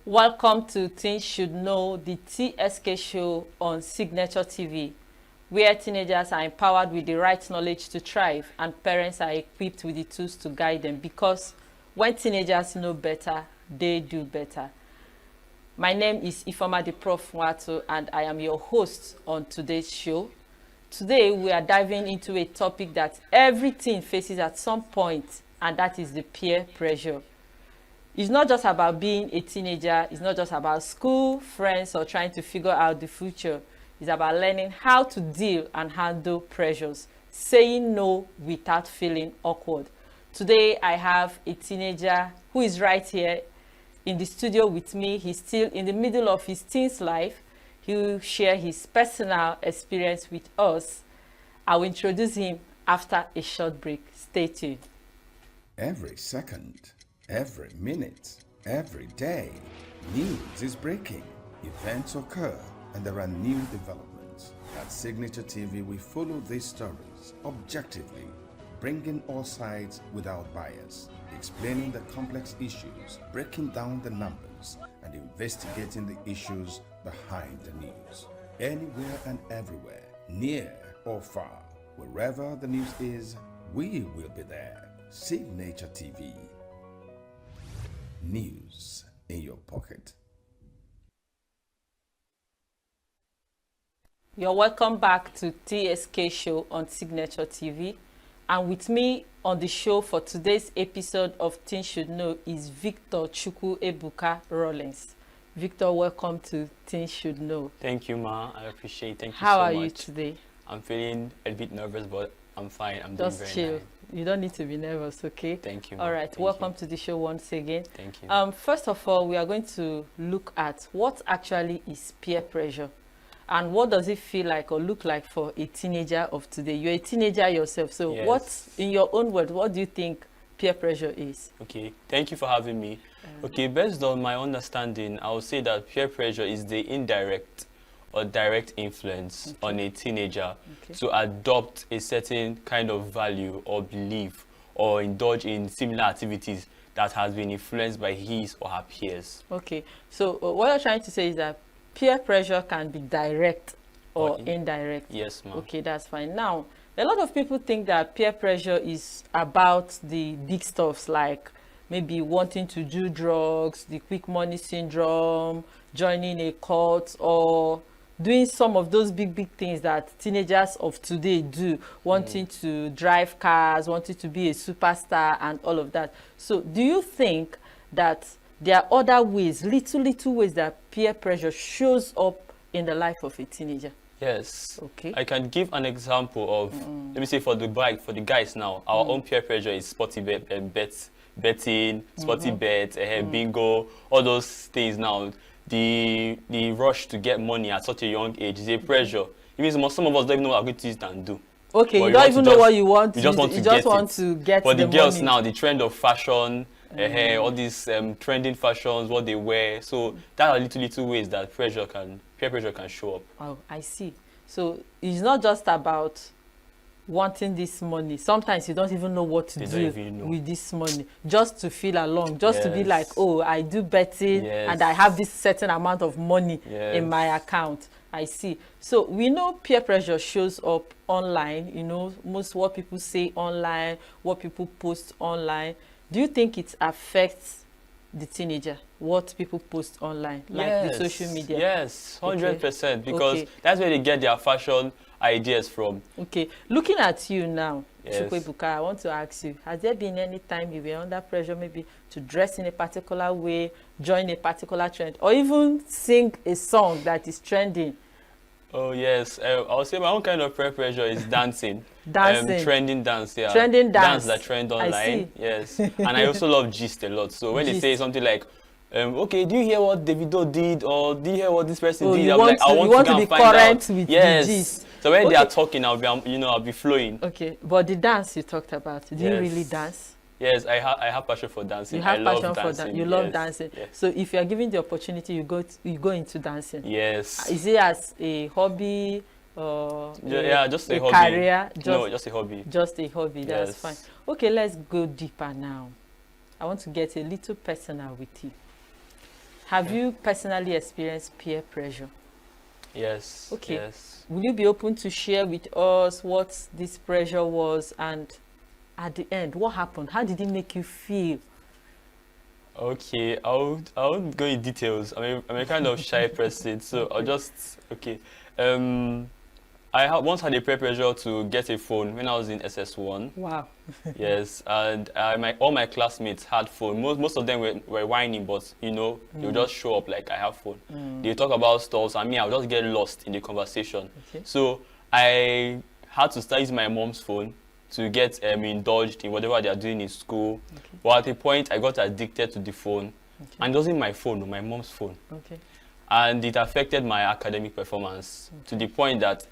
Welcome to Teens Should Know, the TSK show on Signature TV, where teenagers are empowered with the right knowledge to thrive and parents are equipped with the tools to guide them, because when teenagers know better, they do better. My name is Ifeoma the Prof Wato, and I am your host on today's show. Today, we are diving into a topic that every teen faces at some point, and that is the peer pressure. It's not just about being a teenager. It's not just about school, friends, or trying to figure out the future. It's about learning how to deal and handle pressures, saying no without feeling awkward. Today, I have a teenager who is right here in the studio with me. He's still in the middle of his teen's life. He will share his personal experience with us. I will introduce him after a short break. Stay tuned. Every second, every minute, every day, news is breaking, events occur, and there are new developments. At Signature TV, we follow these stories objectively, bringing all sides without bias, explaining the complex issues, breaking down the numbers, and investigating the issues behind the news. Anywhere and everywhere, near or far, wherever the news is, we will be there. Signature TV. News in your pocket. You're welcome back to TSK show on Signature TV. And with me on the show for today's episode of Teens Should Know is Victor Chukwu Ebuka Rollins. Victor, welcome to Teens Should Know. Thank you, Ma. I appreciate it. Thank you so much. How are you today? I'm feeling a bit nervous, but I'm fine. I'm Just doing very chill. nice. You don't need to be nervous, okay? Thank you, Ma. All right, Thank welcome you. to the show once again. Thank you. First of all, we are going to look at what actually is peer pressure and what does it feel like or look like for a teenager of today. You're a teenager yourself, so Yes. what, in your own words, what do you think peer pressure is? Okay, thank you for having me. Okay, based on my understanding, I would say that peer pressure is the indirect or direct influence on a teenager to adopt a certain kind of value or belief or indulge in similar activities that has been influenced by his or her peers. Okay, so what you're trying to say is that peer pressure can be direct or indirect. Yes, ma'am. Okay, that's fine. Now, a lot of people think that peer pressure is about the big stuffs, like maybe wanting to do drugs, the quick money syndrome, joining a cult, or doing some of those big things that teenagers of today do, wanting to drive cars, wanting to be a superstar and all of that. So do you think that there are other ways, little ways that peer pressure shows up in the life of a teenager? Yes. Okay. I can give an example of, let me say for the guys now, our own peer pressure is sporty betting, sporty bets, bingo, all those things now. The rush to get money at such a young age is a pressure. It means some of us don't even know what we're going to use and do. Okay, But you don't even know what you want. You just want to get But the girls money. now, the trend of fashion, all these trending fashions, what they wear. So that are little ways that peer pressure can show up. Oh, I see. So it's not just about wanting this money. Sometimes you don't even know what to do with this money, just to feel along, just to be like, oh, I do betting and I have this certain amount of money in my account. I see. So we know peer pressure shows up online, you know, most what people say online, what people post online. Do you think it affects the teenager, what people post online, like the social media? Yes, 100%, because that's where they get their fashion ideas from. Okay, looking at you now, Chukwu Ebuka, I want to ask you, has there been any time you were under pressure maybe to dress in a particular way, join a particular trend, or even sing a song that is trending? Oh yes, I would say my own kind of peer pressure is dancing. Dancing. Trending dance, yeah. Trending dance. Dance that trend online. I see. Yes. And I also love gist a lot. So when they say something like, okay, do you hear what Davido did, or do you hear what this person did? I'm like, I want to be find current out. with Yes. the gist. So when they are talking, I'll be flowing. Okay, but the dance you talked about, do you really dance? Yes, I have passion for dancing. You have passion for dancing. You love dancing. Yes. So if you are given the opportunity, you go into dancing. Yes. Is it as a hobby or just a hobby. Career? Just a hobby. Just a hobby. That's fine. Okay, let's go deeper now. I want to get a little personal with you. Have you personally experienced peer pressure? Yes. Okay. Yes. Will you be open to share with us what this pressure was, and at the end, what happened? How did it make you feel? Okay, I won't go in details. I'm a kind of shy person, so I'll just okay. Once had a peer pressure to get a phone when I was in SS1. Wow. Yes, and all my classmates had phone. Most of them were whining, but they'll just show up like I have phone. They talk about stuff, and me, I'll just get lost in the conversation. Okay. So I had to start using my mom's phone to get indulged in whatever they are doing in school. Okay. But at a point, I got addicted to the phone, Okay. and it wasn't my phone, my mom's phone. Okay. And it affected my academic performance to the point that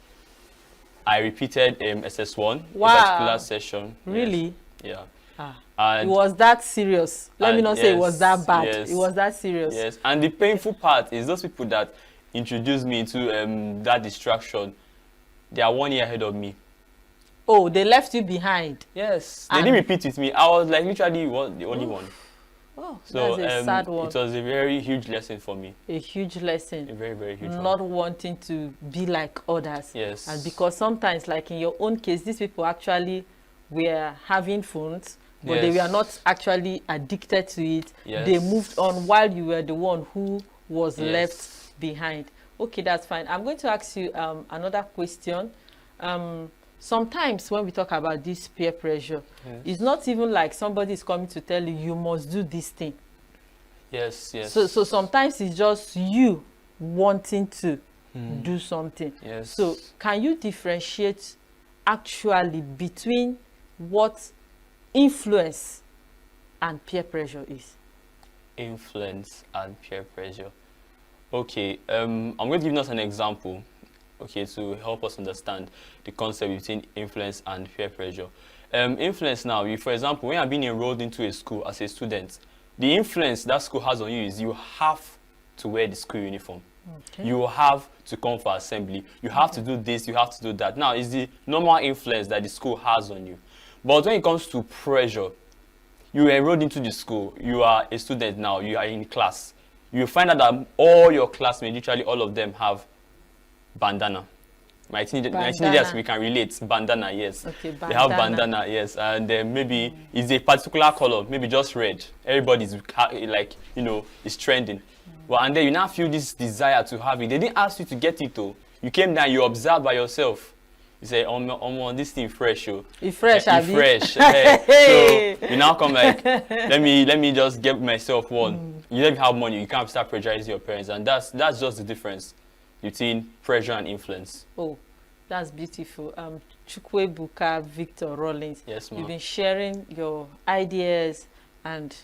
I repeated SS1, Wow. a particular session. Really? Yes. Yeah. Ah. And It was that serious. Let me not say it was that bad. yes, It was that serious. Yes. And the painful part is those people that introduced me to that distraction, they are 1 year ahead of me. Oh, they left you behind. Yes. They didn't repeat with me. I was like literally the only one. Oh, So that's a sad one. it was a very huge lesson for me. A huge lesson. A very, very huge one. Not wanting to be like others. Yes. And because sometimes, like in your own case, these people actually were having phones, but they were not actually addicted to it. Yes. They moved on while you were the one who was Yes. left behind. Okay, that's fine. I'm going to ask you another question. Sometimes when we talk about this peer pressure, it's not even like somebody is coming to tell you, you must do this thing. Yes, yes. So sometimes it's just you wanting to do something. Yes. So can you differentiate actually between what influence and peer pressure is? Influence and peer pressure. Okay, I'm going to give us an example, okay, to help us understand the concept between influence and peer pressure. Influence now, for example, when you're being enrolled into a school as a student, the influence that school has on you is you have to wear the school uniform. Okay. You have to come for assembly. You have to do this, you have to do that. Now, it's the normal influence that the school has on you. But when it comes to pressure, you enrolled into the school, you are a student now, you are in class. You find out that all your classmates, literally all of them, have bandana. My teenagers, we can relate. Bandana, yes. Okay, They have bandana, yes. And then maybe it's a particular color, maybe just red. Everybody's like, is trending. Well, and then you now feel this desire to have it. They didn't ask you to get it, though. You came down, you observed by yourself. You say, this thing fresh, oh. It's fresh, It's fresh. Hey. So you now come like, let me just get myself one. You don't have money, you can't start pressurizing your parents, and that's just the difference between pressure and influence. Oh, that's beautiful. Chukwuebuka Victor Rollins. Yes, ma'am. You've been sharing your ideas and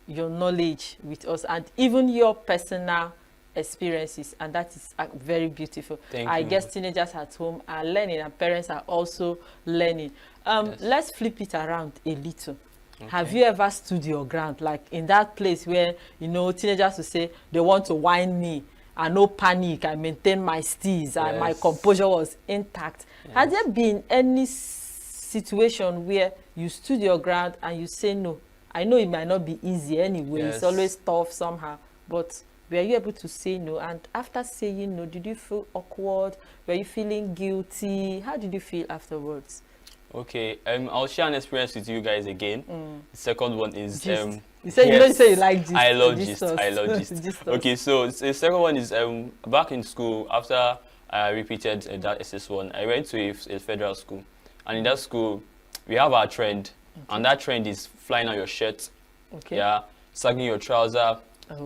your knowledge with us, and even your personal experiences, and that is very beautiful. Thank I you. guess teenagers at home are learning, and parents are also learning. Yes. Let's flip it around a little. Okay. Have you ever stood your ground, like in that place where teenagers will say they want to whine me, I no panic, I maintain my steez, and my Yes. composure was intact? Yes. Has there been any situation where you stood your ground and you say no? I know it might not be easy anyway. Yes. It's always tough somehow, but were you able to say no? And after saying no, did you feel awkward? Were you feeling guilty? How did you feel afterwards? Okay, I'll share an experience with you guys again. The second one is Gist. You said you don't say you like gist. I love Gist gist. us. I love gist. Gist us. Okay, so the second one is back in school after I repeated that SS1. I went to a federal school, and in that school we have our trend, and that trend is flying out your shirt, Okay. yeah, sagging your trouser.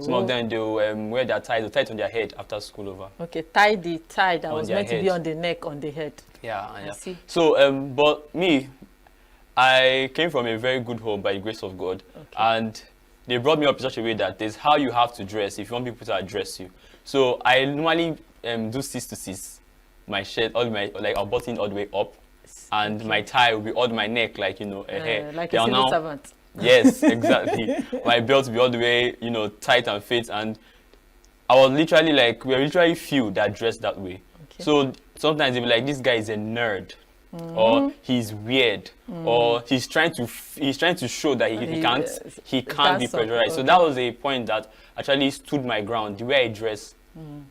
Some Oh. of them they wear their tie, they tie it on their head after school over. Okay, tie the tie that On was their meant to be head. on the neck, on the head. Yeah, I yeah. see. So, but me, I came from a very good home by the grace of God, and they brought me up in such a way that there's how you have to dress if you want people to address you. So I normally do 6 to 6. My shirt, I'll button all the way up, and my tie will be all my neck, like a hair. Like They a are civil now- servant. Yes, exactly. My belt will be all the way, tight and fit, and I was literally we were literally few that dressed that way. Okay. So sometimes they be like, this guy is a nerd. or he's weird, or he's trying to show that he can't be pressurized. So that was a point that actually stood my ground. The way I dress,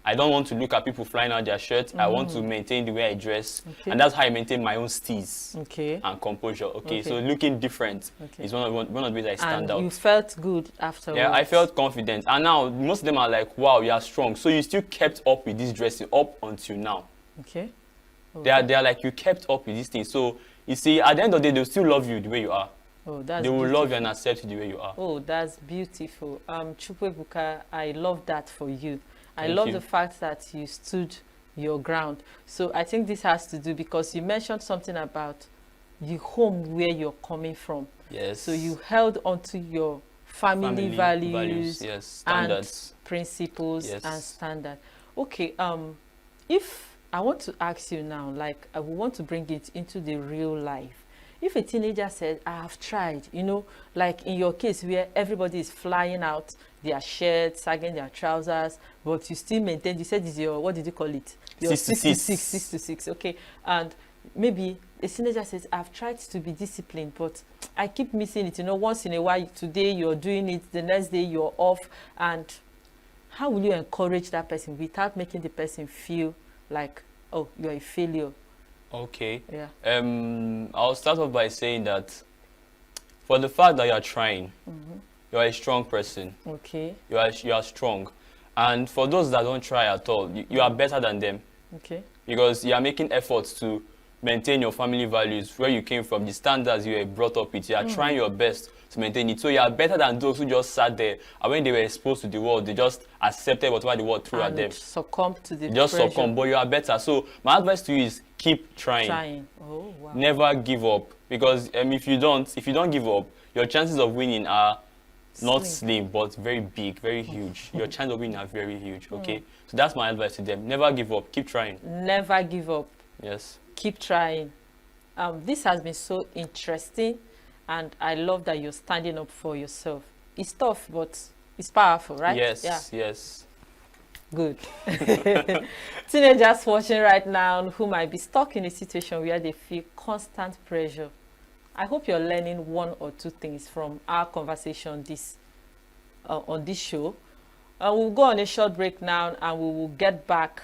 I don't want to look at people flying out their shirts. I want to maintain the way I dress, and that's how I maintain my own steeze and composure. So looking different is one of the ways I stand out. You felt good afterwards. Yeah, I felt confident, and now most of them are like, "Wow, you are strong." So you still kept up with this dressing up until now. Okay. They are like, you kept up with these things. So you see, at the end of the day, they'll still love you the way you are. Oh, that's they will beautiful. love you and accept you the way you are. Oh, that's beautiful. Chukwuebuka, I love that for you. I Thank love you. the fact that you stood your ground. So I think this has to do because you mentioned something about the home where you're coming from. Yes. So you held onto your family values, yes, standards, and principles, yes, and standard. Okay. If I want to ask you now, like I want to bring it into the real life. If a teenager said, I have tried, you know, like in your case where everybody is flying out their shirts, sagging their trousers, but you still maintain, you said is your, what did you call it? Your 6 to 6, okay. And maybe a teenager says, I've tried to be disciplined, but I keep missing it. You know, once in a while, today you're doing it, the next day you're off. And how will you encourage that person without making the person feel like, oh, you're a failure? Okay. Yeah. I'll start off by saying that for the fact that you are trying, you are a strong person. Okay. You are strong. And for those that don't try at all, you are better than them. Okay. Because you are making efforts to maintain your family values, where you came from, the standards you were brought up with. You are trying your best to maintain it. So you are better than those who just sat there, and when they were exposed to the world, they just accepted whatever the world threw at them. Succumb to the just pressure. Succumb, but you are better. So my advice to you is keep trying. Oh, wow. Never give up, because if you don't give up, your chances of winning are not slim, but very big, very huge. Your chances of winning are very huge. Okay, so that's my advice to them. Never give up. Keep trying. Never give up. Yes. Keep trying. This has been so interesting, and I love that you're standing up for yourself. It's tough, but it's powerful, right? Yes. Yeah. Yes. Good. Teenagers watching right now who might be stuck in a situation where they feel constant pressure. I hope you're learning one or two things from our conversation on this show. We'll go on a short break now, and we will get back.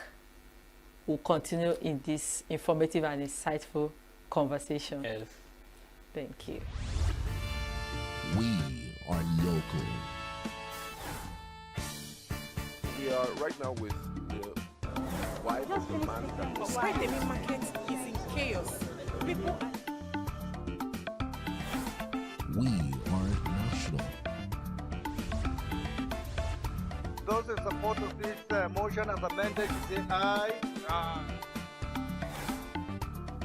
We'll continue in this informative and insightful conversation. Yes. Thank you. We are local. We are right now with the wife of the man that was Why the main market is in chaos. People We are national. Those in support of this motion as amended, say aye.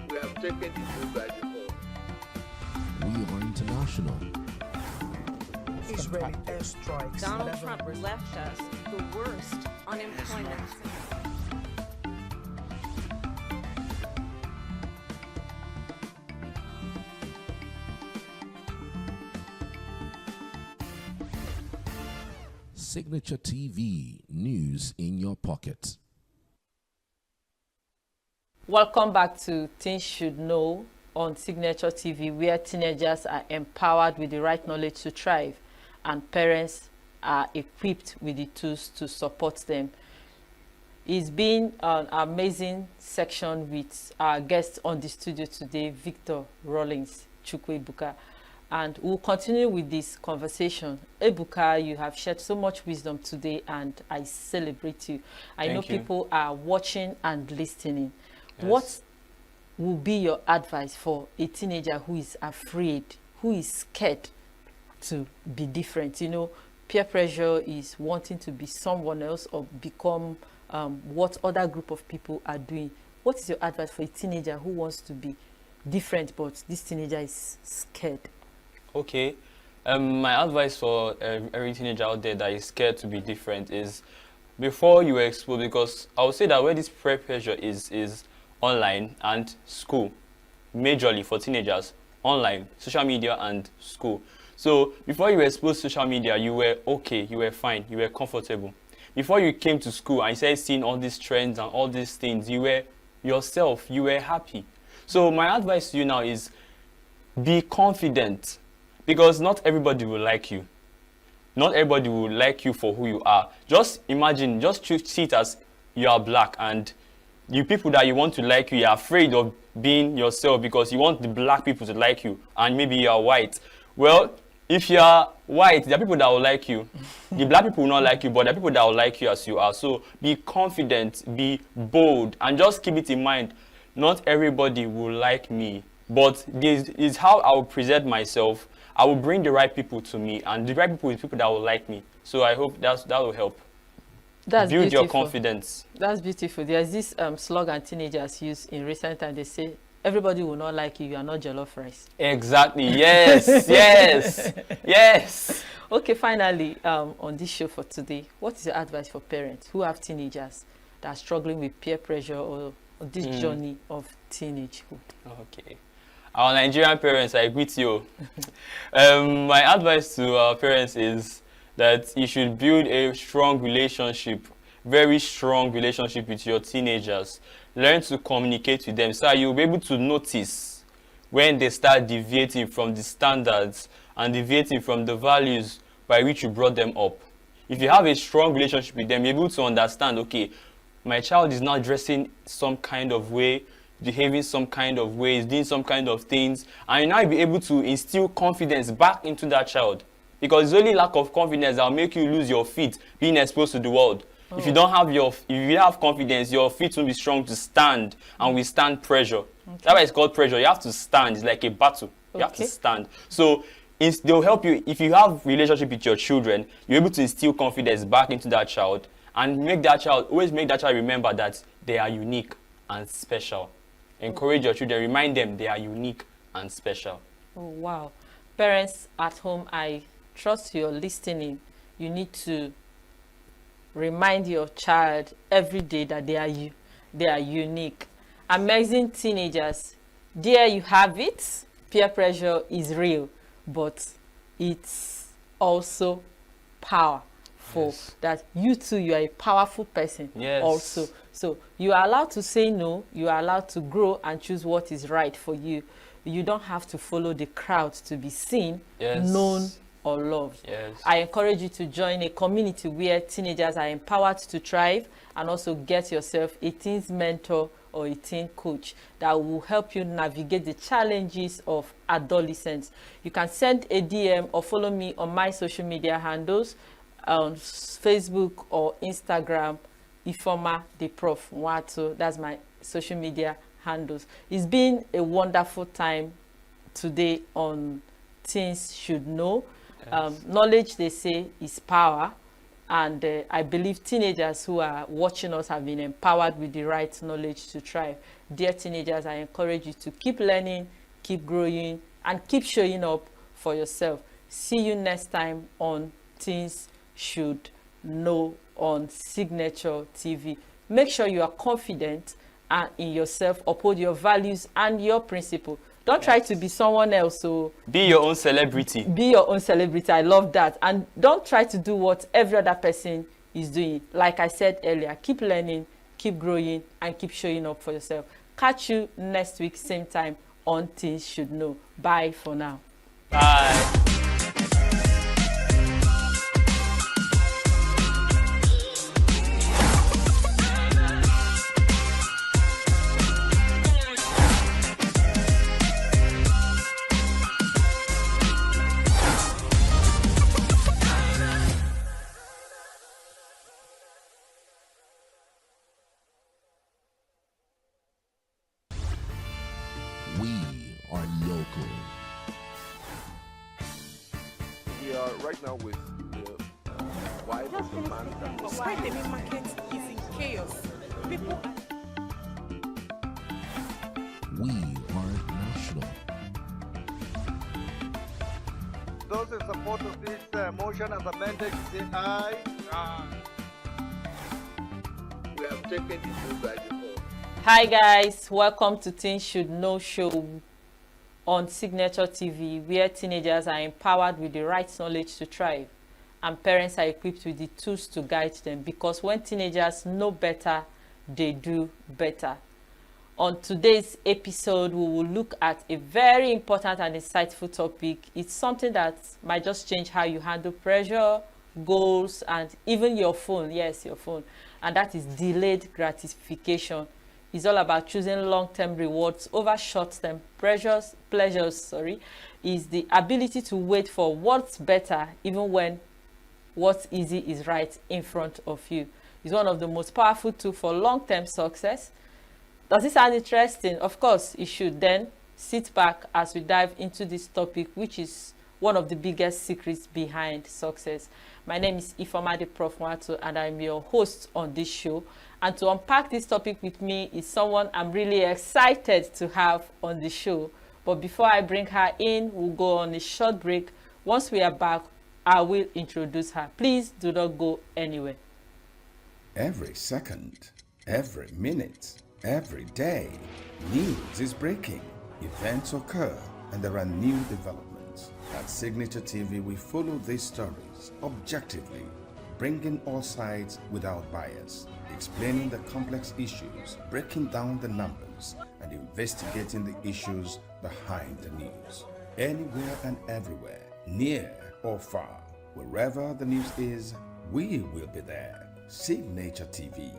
we have taken it by default. We are international. Israeli airstrikes. Donald Trump left us the worst unemployment. Signature TV, news in your pocket. Welcome back to Teens Should Know on Signature TV, where teenagers are empowered with the right knowledge to thrive, and parents are equipped with the tools to support them. It's been an amazing section with our guest on the studio today, Victor Rawlings Chukwuebuka. And we'll continue with this conversation. Ebuka, you have shared so much wisdom today, and I celebrate you. I know Thank you. people are watching and listening. Yes. What will be your advice for a teenager who is afraid, who is scared to be different? You know, peer pressure is wanting to be someone else or become what other group of people are doing. What is your advice for a teenager who wants to be different, but this teenager is scared? Okay. My advice for every teenager out there that is scared to be different is, before you explore, because I would say that where this peer pressure is online and school, majorly for teenagers, online, social media and school. So before you were exposed to social media, you were okay, you were fine, you were comfortable. Before you came to school and you started seeing all these trends and all these things, you were yourself, you were happy. So my advice to you now is be confident, because not everybody will like you. Not everybody will like you for who you are. Just imagine, just see it as you are black, and you people that you want to like you, you're afraid of being yourself because you want the black people to like you, and maybe you are white. Well, if you are white, there are people that will like you. The black people will not like you, but there are people that will like you as you are. So be confident, be bold, and just keep it in mind. Not everybody will like me, but this is how I will present myself. I will bring the right people to me, and the right people is people that will like me. So I hope that will help. That's Build beautiful. your confidence. That's beautiful. There's this slogan teenagers use in recent times. They say, everybody will not like you, you are not jollof rice. Exactly. Yes. Yes. Yes. Okay, finally, on this show for today, what is your advice for parents who have teenagers that are struggling with peer pressure or this journey of teenagehood? Okay. Our Nigerian parents, I greet you. My advice to our parents is that you should build a strong relationship, very strong relationship with your teenagers. Learn to communicate with them so you'll be able to notice when they start deviating from the standards and deviating from the values by which you brought them up. If you have a strong relationship with them, you're able to understand, okay, my child is now dressing some kind of way, behaving some kind of ways, doing some kind of things, and you now be able to instill confidence back into that child. Because it's only lack of confidence that will make you lose your feet being exposed to the world. If you don't have if you have confidence, your feet will be strong to stand and withstand pressure. That's why it's called pressure. You have to stand. It's like a battle. You have to stand. So they'll help you. If you have relationship with your children, you're able to instill confidence back into that child and always make that child remember that they are unique and special. Encourage your children, remind them they are unique and special. Oh, wow. Parents at home, I trust you're listening. You need to remind your child every day that they are unique. Amazing teenagers, there you have it. Peer pressure is real, but it's also powerful. Yes. That you too, you are a powerful person. Yes. Also. So you are allowed to say no, you are allowed to grow and choose what is right for you. You don't have to follow the crowd to be seen, known, or loved. Yes. I encourage you to join a community where teenagers are empowered to thrive, and also get yourself a teen's mentor or a teen coach that will help you navigate the challenges of adolescence. You can send a DM or follow me on my social media handles on Facebook or Instagram, Ifoma the Prof Wato. That's my social media handles. It's been a wonderful time today on Teens Should Know. Knowledge, they say, is power, and I believe teenagers who are watching us have been empowered with the right knowledge to thrive. Dear teenagers, I encourage you to keep learning, keep growing, and keep showing up for yourself. See you next time on Teens Should Know on Signature TV. Make sure you are confident and in yourself, uphold your values and your principle. Don't try to be someone else. So be your own celebrity. Be your own celebrity. I love that. And don't try to do what every other person is doing. Like I said earlier, keep learning, keep growing, and keep showing up for yourself. Catch you next week, same time on Teens Should Know. Bye for now. Bye. We are local. We are right now with the wife of the man that was Why the main market is in chaos. People We are national. Those in support of this motion as amended, say aye. we have taken this move by default. Hi guys, welcome to Teens Should Know show on Signature TV, where teenagers are empowered with the right knowledge to thrive and parents are equipped with the tools to guide them, because when teenagers know better, they do better. On today's episode, we will look at a very important and insightful topic. It's something that might just change how you handle pressure, goals, and even your phone. Yes, your phone. And that is delayed gratification. It's all about choosing long-term rewards over short-term pleasures. Is the ability to wait for what's better even when what's easy is right in front of you. It's one of the most powerful tools for long-term success. Does this sound interesting? Of course, it should. Then sit back as we dive into this topic, which is one of the biggest secrets behind success. My name is Ifeoma Prof Mwato, and I'm your host on this show. And to unpack this topic with me is someone I'm really excited to have on the show. But before I bring her in, we'll go on a short break. Once we are back, I will introduce her. Please do not go anywhere. Every second, every minute, every day, news is breaking, events occur, and there are new developments. At Signature TV, we follow these stories objectively, bringing all sides without bias, explaining the complex issues, breaking down the numbers, and investigating the issues behind the news. Anywhere and everywhere, near or far, wherever the news is, we will be there. Signature TV.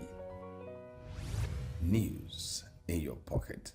News in your pocket.